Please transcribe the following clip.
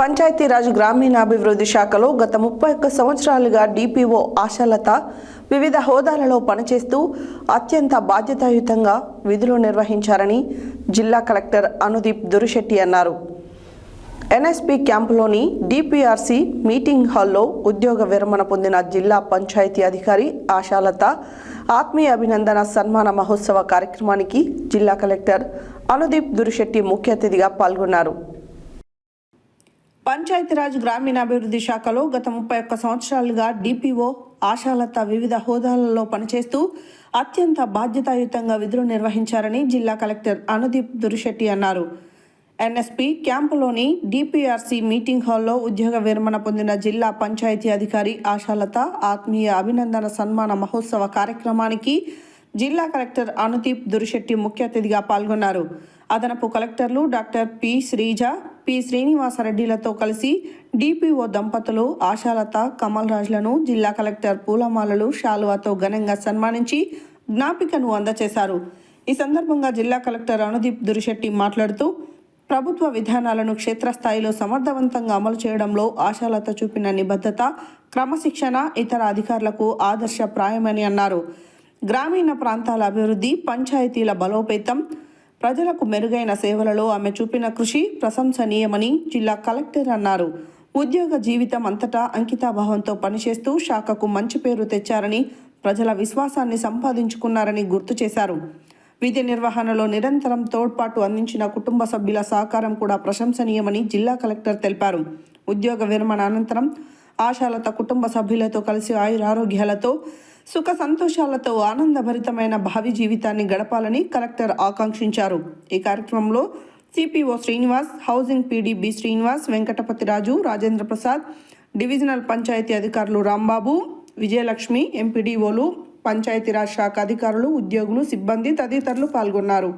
పంచాయతీరాజ్ గ్రామీణాభివృద్ధి శాఖలో గత 31 సంవత్సరాలుగా డిపిఓ ఆశాలత వివిధ హోదాలలో పనిచేస్తూ అత్యంత బాధ్యతాయుతంగా విధులు నిర్వహించారని జిల్లా కలెక్టర్ అనుదీప్ దురిశెట్టి అన్నారు. ఎన్ఎస్పి క్యాంపులోని డిపిఆర్సి మీటింగ్ హాల్లో ఉద్యోగ విరమణ పొందిన జిల్లా పంచాయతీ అధికారి ఆశాలత ఆత్మీయ అభినందన సన్మాన మహోత్సవ కార్యక్రమానికి జిల్లా కలెక్టర్ అనుదీప్ దురిశెట్టి ముఖ్య అతిథిగా పాల్గొన్నారు. పంచాయతీరాజ్ గ్రామీణాభివృద్ధి శాఖలో గత 31 సంవత్సరాలుగా డిపిఓ ఆశాలత వివిధ హోదాలలో పనిచేస్తూ అత్యంత బాధ్యతాయుతంగా విధులు నిర్వహించారని జిల్లా కలెక్టర్ అనుదీప్ దురిశెట్టి అన్నారు. ఎన్ఎస్పి క్యాంపులోని డిపిఆర్సి మీటింగ్ హాల్లో ఉద్యోగ విరమణ పొందిన జిల్లా పంచాయతీ అధికారి ఆశాలత ఆత్మీయ అభినందన సన్మాన మహోత్సవ కార్యక్రమానికి జిల్లా కలెక్టర్ అనుదీప్ దురిశెట్టి ముఖ్య అతిథిగా పాల్గొన్నారు. అదనపు కలెక్టర్లు డాక్టర్ పి శ్రీజ, పి శ్రీనివాసరెడ్డిలతో కలిసి డిపిఓ దంపతులు ఆశాలత, కమల్ రాజ్లను జిల్లా కలెక్టర్ పూలమాలలు, శాలువాతో ఘనంగా సన్మానించి జ్ఞాపికను అందజేశారు. ఈ సందర్భంగా జిల్లా కలెక్టర్ అనుదీప్ దురిశెట్టి మాట్లాడుతూ ప్రభుత్వ విధానాలను క్షేత్రస్థాయిలో సమర్థవంతంగా అమలు చేయడంలో ఆశాలత చూపిన నిబద్ధత, క్రమశిక్షణ ఇతర అధికారులకు ఆదర్శప్రాయమని అన్నారు. గ్రామీణ ప్రాంతాల అభివృద్ధి, పంచాయతీల బలోపేతం, ప్రజలకు మెరుగైన సేవలలో ఆమె చూపిన కృషి ప్రశంసనీయమని జిల్లా కలెక్టర్ అన్నారు. ఉద్యోగ జీవితం అంతటా అంకితాభావంతో పనిచేస్తూ శాఖకు మంచి పేరు తెచ్చారని, ప్రజల విశ్వాసాన్ని సంపాదించుకున్నారని గుర్తు చేశారు. విధి నిర్వహణలో నిరంతరం తోడ్పాటు అందించిన కుటుంబ సభ్యుల సహకారం కూడా ప్రశంసనీయమని జిల్లా కలెక్టర్ తెలిపారు. ఉద్యోగ విరమణ అనంతరం ఆశాలత కుటుంబ సభ్యులతో కలిసి ఆయురారోగ్యాలతో, సుఖ సంతోషాలతో ఆనందభరితమైన భావి జీవితాన్ని గడపాలని కలెక్టర్ ఆకాంక్షించారు. ఈ కార్యక్రమంలో CPO Srinivas, housing PD B Srinivas, Venkatapathiraju, Rajendra Prasad, divisional panchayat అధికారులు రాంబాబు, విజయలక్ష్మి, ఎంపీడీఓలు, పంచాయతీరాజ్ శాఖ అధికారులు, ఉద్యోగులు, సిబ్బంది తదితరులు పాల్గొన్నారు.